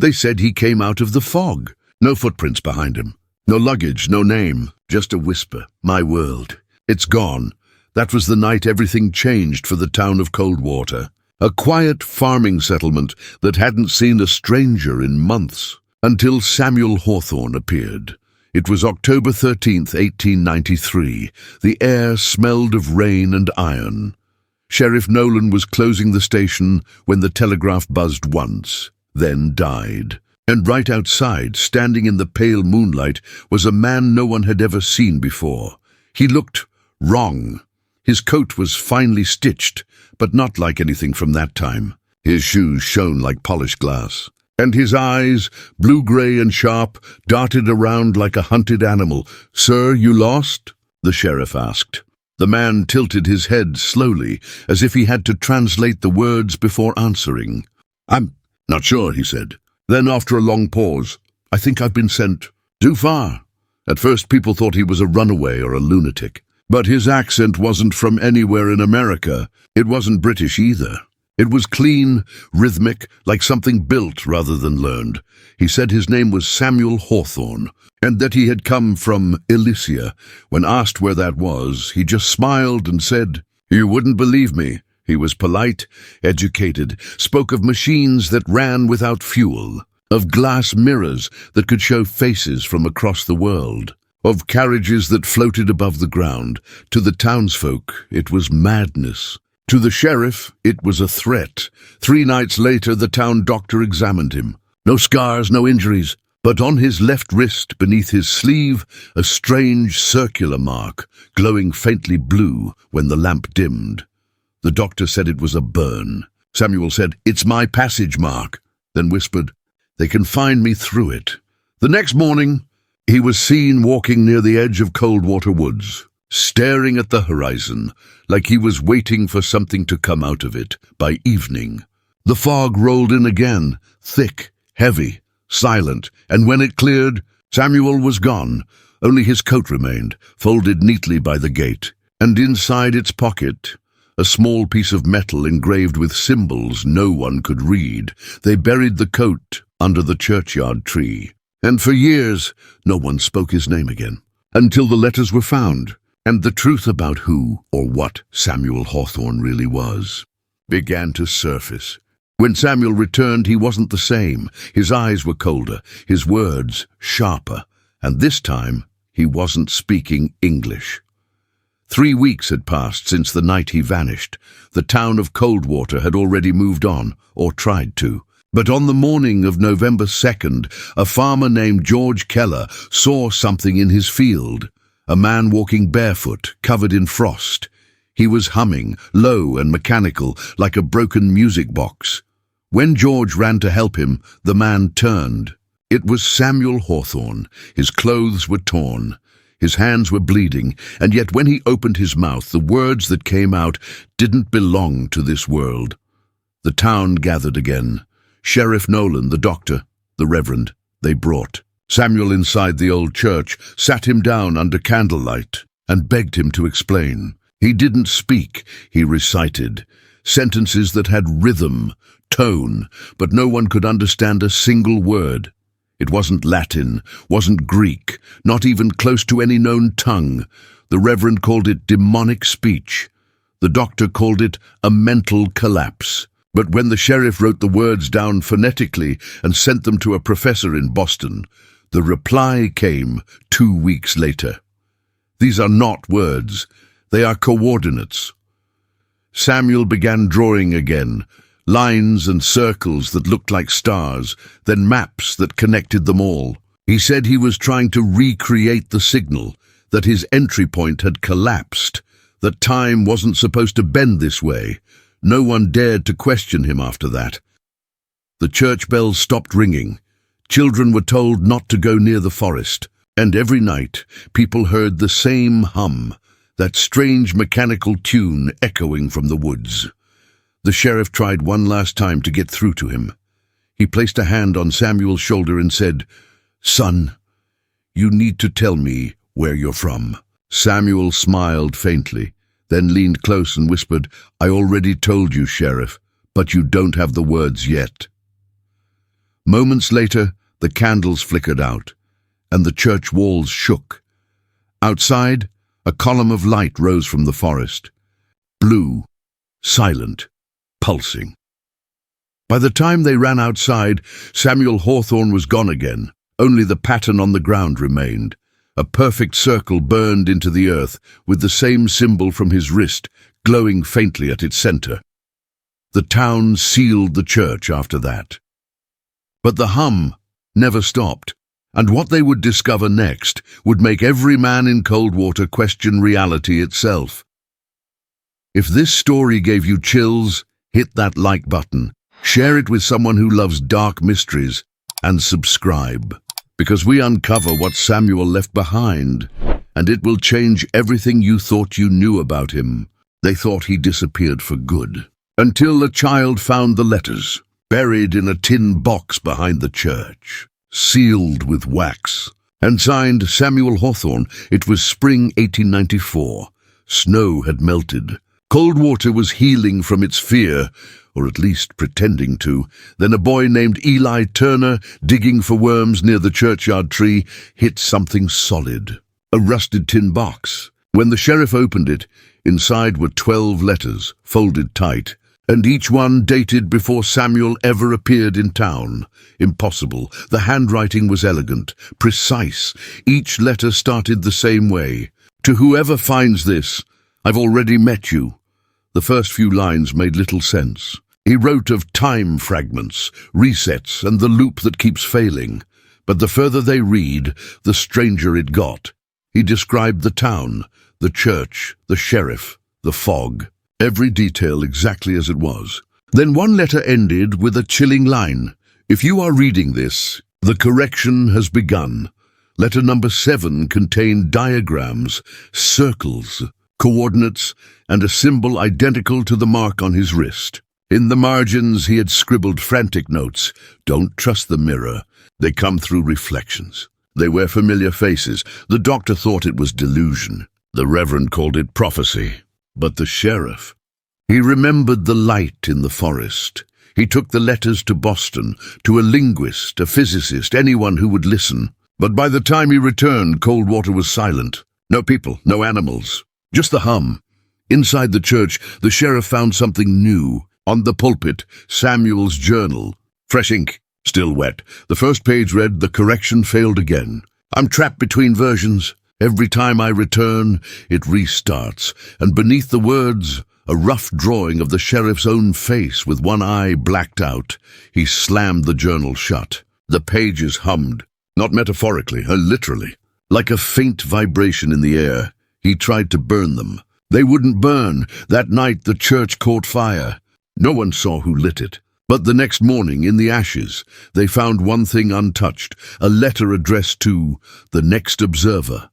They said he came out of the fog. No footprints behind him. No luggage, no name. Just a whisper. My world. It's gone. That was the night everything changed for the town of Coldwater. A quiet farming settlement that hadn't seen a stranger in months. Until Samuel Hawthorne appeared. It was October 13th, 1893. The air smelled of rain and iron. Sheriff Nolan was closing the station when the telegraph buzzed once, then died. And right outside, standing in the pale moonlight, was a man no one had ever seen before. He looked wrong. His coat was finely stitched, but not like anything from that time. His shoes shone like polished glass. And his eyes, blue-gray and sharp, darted around like a hunted animal. "Sir, you lost?" the sheriff asked. The man tilted his head slowly, as if he had to translate the words before answering. "I'm not sure," he said. Then, after a long pause, "I think I've been sent too far." At first, people thought he was a runaway or a lunatic. But his accent wasn't from anywhere in America. It wasn't British either. It was clean, rhythmic, like something built rather than learned. He said his name was Samuel Hawthorne, and that he had come from Elysia. When asked where that was, he just smiled and said, "You wouldn't believe me." He was polite, educated, spoke of machines that ran without fuel, of glass mirrors that could show faces from across the world, of carriages that floated above the ground. To the townsfolk, it was madness. To the sheriff, it was a threat. 3 nights later, the town doctor examined him. No scars, no injuries, but on his left wrist, beneath his sleeve, a strange circular mark, glowing faintly blue when the lamp dimmed. The doctor said it was a burn. Samuel said, "It's my passage mark," then whispered, "They can find me through it." The next morning, he was seen walking near the edge of Coldwater Woods, staring at the horizon, like he was waiting for something to come out of it. By evening, the fog rolled in again, thick, heavy, silent, and when it cleared, Samuel was gone. Only his coat remained, folded neatly by the gate, and inside its pocket, a small piece of metal engraved with symbols no one could read. They buried the coat under the churchyard tree, and for years no one spoke his name again, until the letters were found. And the truth about who or what Samuel Hawthorne really was began to surface. When Samuel returned, he wasn't the same. His eyes were colder, his words sharper, and this time he wasn't speaking English. 3 weeks had passed since the night he vanished. The town of Coldwater had already moved on, or tried to. But on the morning of November 2nd, a farmer named George Keller saw something in his field. A man walking barefoot, covered in frost. He was humming, low and mechanical, like a broken music box. When George ran to help him, the man turned. It was Samuel Hawthorne. His clothes were torn. His hands were bleeding, and yet when he opened his mouth, the words that came out didn't belong to this world. The town gathered again. Sheriff Nolan, the doctor, the reverend, they brought. Samuel, inside the old church, sat him down under candlelight and begged him to explain. He didn't speak, he recited. Sentences that had rhythm, tone, but no one could understand a single word. It wasn't Latin, wasn't Greek, not even close to any known tongue. The reverend called it demonic speech. The doctor called it a mental collapse. But when the sheriff wrote the words down phonetically and sent them to a professor in Boston, the reply came 2 weeks later. These are not words, they are coordinates. Samuel began drawing again, lines and circles that looked like stars, then maps that connected them all. He said he was trying to recreate the signal, that his entry point had collapsed, that time wasn't supposed to bend this way. No one dared to question him after that. The church bells stopped ringing. Children were told not to go near the forest, and every night people heard the same hum, that strange mechanical tune echoing from the woods. The sheriff tried one last time to get through to him. He placed a hand on Samuel's shoulder and said, "Son, you need to tell me where you're from." Samuel smiled faintly, then leaned close and whispered, "I already told you, Sheriff, but you don't have the words yet." Moments later, the candles flickered out, and the church walls shook. Outside, a column of light rose from the forest. Blue, silent, pulsing. By the time they ran outside, Samuel Hawthorne was gone again. Only the pattern on the ground remained. A perfect circle burned into the earth, with the same symbol from his wrist glowing faintly at its center. The town sealed the church after that. But the hum never stopped, and what they would discover next would make every man in Coldwater question reality itself. If this story gave you chills, hit that like button, share it with someone who loves dark mysteries, and subscribe, because we uncover what Samuel left behind, and it will change everything you thought you knew about him. They thought he disappeared for good, until a child found the letters, buried in a tin box behind the church, sealed with wax, and signed Samuel Hawthorne. It was spring 1894. Snow had melted. Coldwater was healing from its fear, or at least pretending to. Then a boy named Eli Turner, digging for worms near the churchyard tree, hit something solid, a rusted tin box. When the sheriff opened it, inside were 12 letters, folded tight, and each one dated before Samuel ever appeared in town. Impossible. The handwriting was elegant, precise. Each letter started the same way. To whoever finds this, I've already met you. The first few lines made little sense. He wrote of time fragments, resets, and the loop that keeps failing. But the further they read, the stranger it got. He described the town, the church, the sheriff, the fog, every detail exactly as it was. Then one letter ended with a chilling line. If you are reading this, the correction has begun. Letter number 7 contained diagrams, circles, coordinates, and a symbol identical to the mark on his wrist. In the margins he had scribbled frantic notes. Don't trust the mirror. They come through reflections. They wear familiar faces. The doctor thought it was delusion. The reverend called it prophecy. But the sheriff, he remembered the light in the forest. He took the letters to Boston, to a linguist, a physicist, anyone who would listen. But by the time he returned, Coldwater was silent. No people, no animals, just the hum. Inside the church, the sheriff found something new. On the pulpit, Samuel's journal. Fresh ink, still wet. The first page read, "The correction failed again. I'm trapped between versions. Every time I return, it restarts." And beneath the words, a rough drawing of the sheriff's own face with one eye blacked out. He slammed the journal shut. The pages hummed, not metaphorically, literally, like a faint vibration in the air. He tried to burn them. They wouldn't burn. That night the church caught fire. No one saw who lit it. But the next morning, in the ashes, they found one thing untouched, a letter addressed to the Next Observer.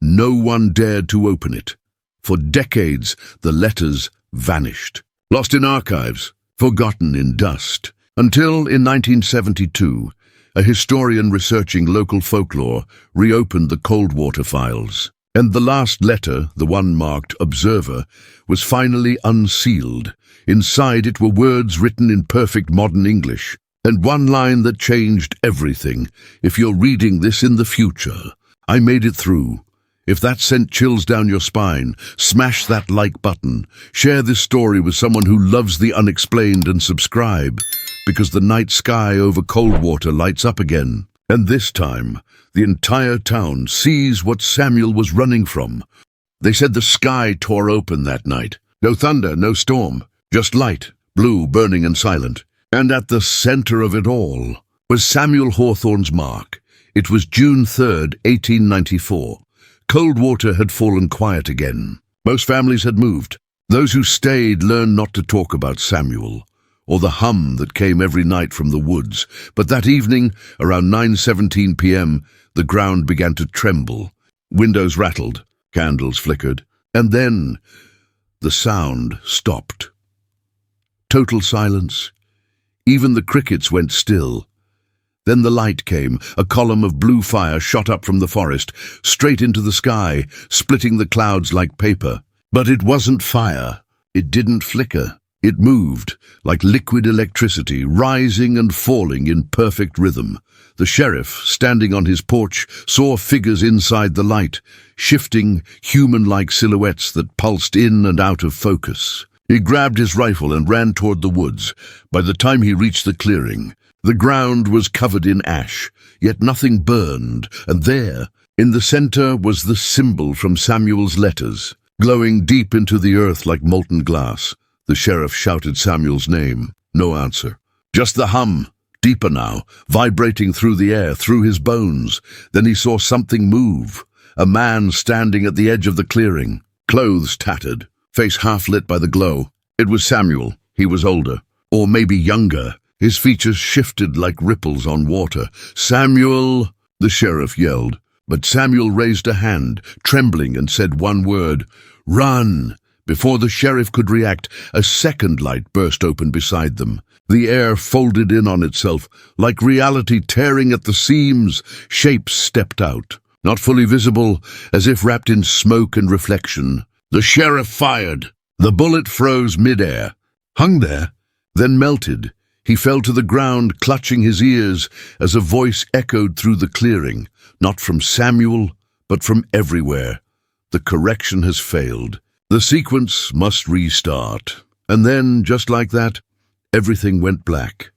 No one dared to open it. For decades, the letters vanished, lost in archives, forgotten in dust, until in 1972, a historian researching local folklore reopened the Coldwater files. And the last letter, the one marked Observer, was finally unsealed. Inside it were words written in perfect modern English, and one line that changed everything. If you're reading this in the future, I made it through. If that sent chills down your spine, smash that like button. Share this story with someone who loves the unexplained, and subscribe, because the night sky over Coldwater lights up again. And this time, the entire town sees what Samuel was running from. They said the sky tore open that night. No thunder, no storm, just light, blue, burning and silent. And at the center of it all was Samuel Hawthorne's mark. It was June 3rd, 1894. Coldwater had fallen quiet again. Most families had moved. Those who stayed learned not to talk about Samuel, or the hum that came every night from the woods. But that evening, around 9:17 p.m., the ground began to tremble. Windows rattled, candles flickered, and then the sound stopped. Total silence. Even the crickets went still. Then the light came. A column of blue fire shot up from the forest, straight into the sky, splitting the clouds like paper. But it wasn't fire. It didn't flicker. It moved, like liquid electricity, rising and falling in perfect rhythm. The sheriff, standing on his porch, saw figures inside the light, shifting, human-like silhouettes that pulsed in and out of focus. He grabbed his rifle and ran toward the woods. By the time he reached the clearing, the ground was covered in ash, yet nothing burned, and there, in the center, was the symbol from Samuel's letters, glowing deep into the earth like molten glass. The sheriff shouted Samuel's name. No answer. Just the hum, deeper now, vibrating through the air, through his bones. Then he saw something move. A man standing at the edge of the clearing, clothes tattered, face half lit by the glow. It was Samuel. He was older, or maybe younger. His features shifted like ripples on water. "Samuel!" the sheriff yelled. But Samuel raised a hand, trembling, and said one word, "Run!" Before the sheriff could react, a second light burst open beside them. The air folded in on itself, like reality tearing at the seams. Shapes stepped out, not fully visible, as if wrapped in smoke and reflection. The sheriff fired. The bullet froze midair, hung there, then melted. He fell to the ground, clutching his ears, as a voice echoed through the clearing, not from Samuel, but from everywhere. The correction has failed. The sequence must restart. And then, just like that, everything went black.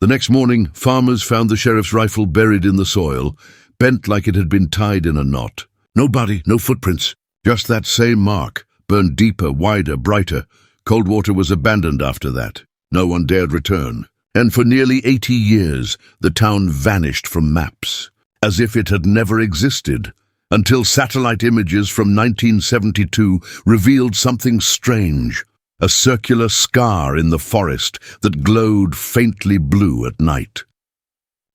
The next morning, farmers found the sheriff's rifle buried in the soil, bent like it had been tied in a knot. No body, no footprints, just that same mark, burned deeper, wider, brighter. Coldwater was abandoned after that. No one dared return. And for nearly 80 years, the town vanished from maps, as if it had never existed, until satellite images from 1972 revealed something strange, a circular scar in the forest that glowed faintly blue at night.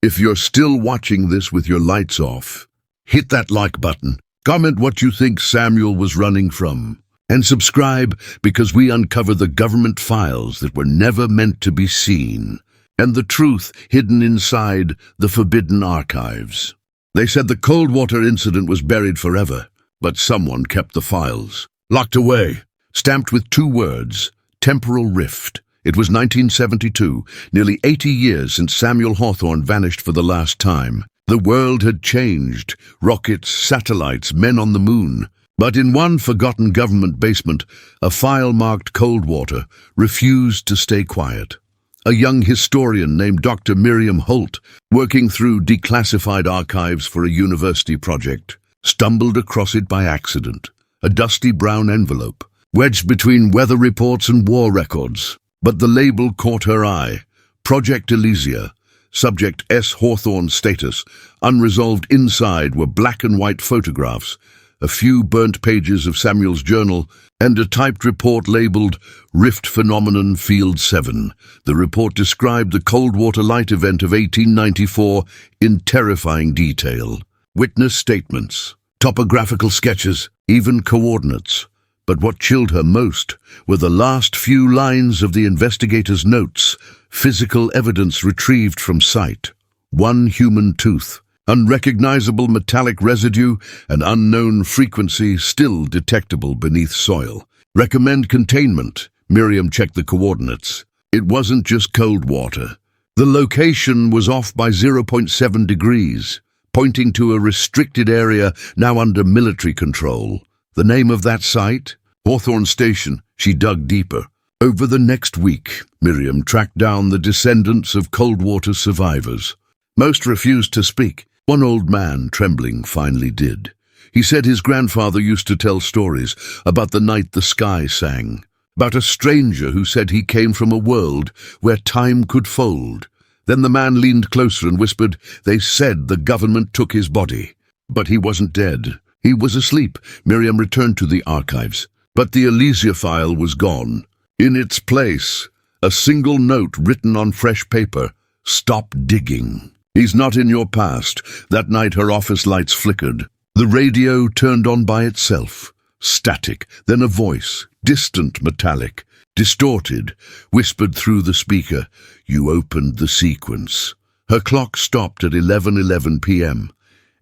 If you're still watching this with your lights off, hit that like button, comment what you think Samuel was running from, and subscribe, because we uncover the government files that were never meant to be seen, and the truth hidden inside the forbidden archives. They said the Coldwater incident was buried forever, but someone kept the files, locked away, stamped with 2 words, temporal rift. It was 1972, nearly 80 years since Samuel Hawthorne vanished for the last time. The world had changed, rockets, satellites, men on the moon. But in one forgotten government basement, a file marked Coldwater refused to stay quiet. A young historian named Dr. Miriam Holt, working through declassified archives for a university project, stumbled across it by accident. A dusty brown envelope, wedged between weather reports and war records. But the label caught her eye. Project Elysia. Subject S. Hawthorne status. Unresolved inside were black and white photographs, a few burnt pages of Samuel's journal, and a typed report labeled Rift Phenomenon Field 7. The report described the Coldwater Light event of 1894 in terrifying detail. Witness statements, topographical sketches, even coordinates. But what chilled her most were the last few lines of the investigator's notes, physical evidence retrieved from site. One human tooth, unrecognizable metallic residue, and unknown frequency still detectable beneath soil. Recommend containment. Miriam checked the coordinates. It wasn't just cold water. The location was off by 0.7 degrees, pointing to a restricted area now under military control. The name of that site? Hawthorne Station. She dug deeper. Over the next week, Miriam tracked down the descendants of Coldwater survivors. Most refused to speak. One old man, trembling, finally did. He said his grandfather used to tell stories about the night the sky sang, about a stranger who said he came from a world where time could fold. Then the man leaned closer and whispered, "They said the government took his body." But he wasn't dead. He was asleep. Miriam returned to the archives. But the Elysia file was gone. In its place, a single note written on fresh paper, "Stop digging. He's not in your past." That night her office lights flickered. The radio turned on by itself. Static, then a voice, distant, metallic, distorted, whispered through the speaker, "You opened the sequence." Her clock stopped at 11:11 p.m.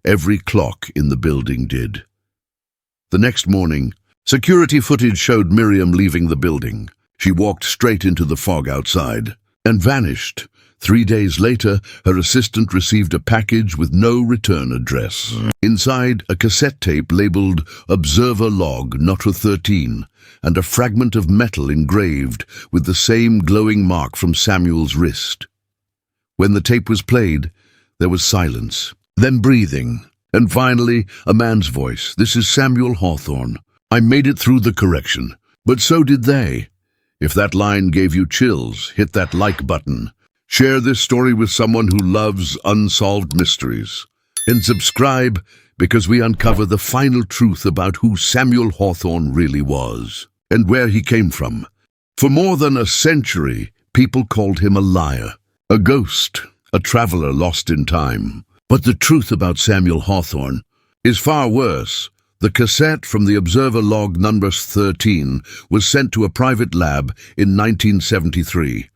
Every clock in the building did. The next morning, security footage showed Miriam leaving the building. She walked straight into the fog outside and vanished. 3 days later, her assistant received a package with no return address. Inside, a cassette tape labeled Observer Log Notre 13 and a fragment of metal engraved with the same glowing mark from Samuel's wrist. When the tape was played, there was silence, then breathing, and finally a man's voice. "This is Samuel Hawthorne. I made it through the correction, but so did they." If that line gave you chills, hit that like button. Share this story with someone who loves unsolved mysteries. And subscribe, because we uncover the final truth about who Samuel Hawthorne really was and where he came from. For more than a century, people called him a liar, a ghost, a traveler lost in time. But the truth about Samuel Hawthorne is far worse. The cassette from the Observer Log number 13 was sent to a private lab in 1973.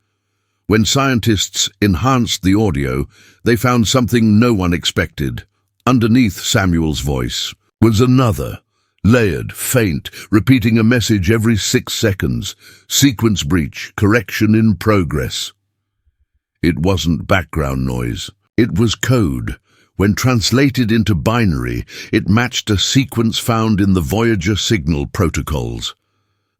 When scientists enhanced the audio, they found something no one expected. Underneath Samuel's voice was another, layered, faint, repeating a message every 6 seconds. Sequence breach, correction in progress. It wasn't background noise. It was code. When translated into binary, it matched a sequence found in the Voyager signal protocols.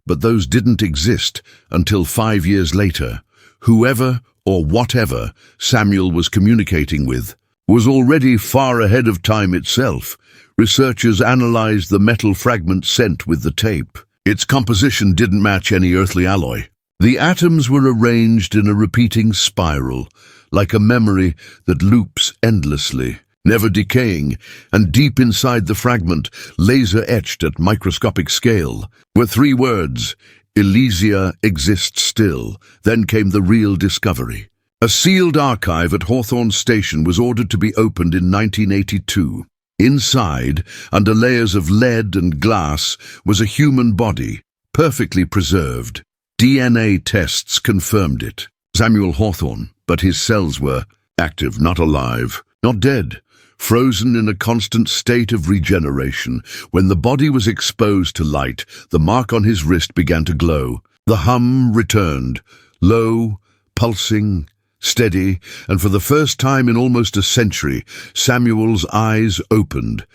But those didn't exist until 5 years later. Whoever or whatever Samuel was communicating with was already far ahead of time itself. Researchers analyzed the metal fragment sent with the tape. Its composition didn't match any earthly alloy. The atoms were arranged in a repeating spiral, like a memory that loops endlessly, never decaying, and deep inside the fragment, laser-etched at microscopic scale, were 3 words: Elysia exists still. Then came the real discovery. A sealed archive at Hawthorne Station was ordered to be opened in 1982. Inside, under layers of lead and glass, was a human body, perfectly preserved. DNA tests confirmed it. Samuel Hawthorne, but his cells were active, not alive, not dead. Frozen in a constant state of regeneration. When the body was exposed to light, the mark on his wrist began to glow. The hum returned, low, pulsing, steady, and for the first time in almost a century, Samuel's eyes opened.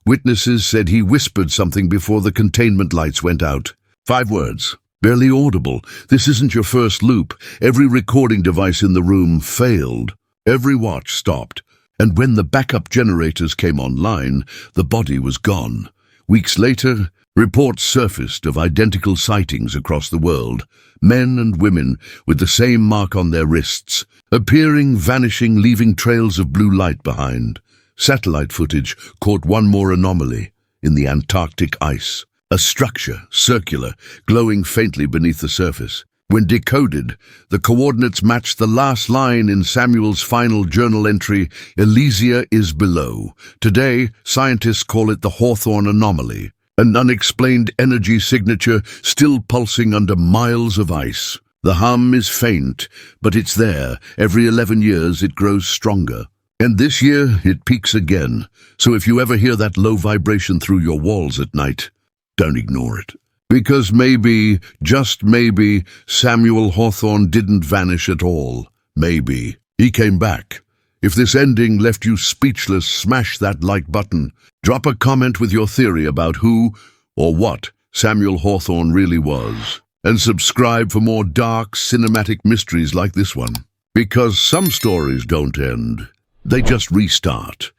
Witnesses said he whispered something before the containment lights went out. 5 words, barely audible. "This isn't your first loop." Every recording device in the room failed. Every watch stopped. And when the backup generators came online, the body was gone. Weeks later, reports surfaced of identical sightings across the world. Men and women with the same mark on their wrists, appearing, vanishing, leaving trails of blue light behind. Satellite footage caught one more anomaly in the Antarctic ice. A structure, circular, glowing faintly beneath the surface. When decoded, the coordinates matched the last line in Samuel's final journal entry, "Elysia is below." Today, scientists call it the Hawthorne anomaly, an unexplained energy signature still pulsing under miles of ice. The hum is faint, but it's there. Every 11 years it grows stronger. And this year it peaks again. So if you ever hear that low vibration through your walls at night, don't ignore it. Because maybe, just maybe, Samuel Hawthorne didn't vanish at all. Maybe he came back. If this ending left you speechless, smash that like button. Drop a comment with your theory about who or what Samuel Hawthorne really was. And subscribe for more dark, cinematic mysteries like this one. Because some stories don't end. They just restart.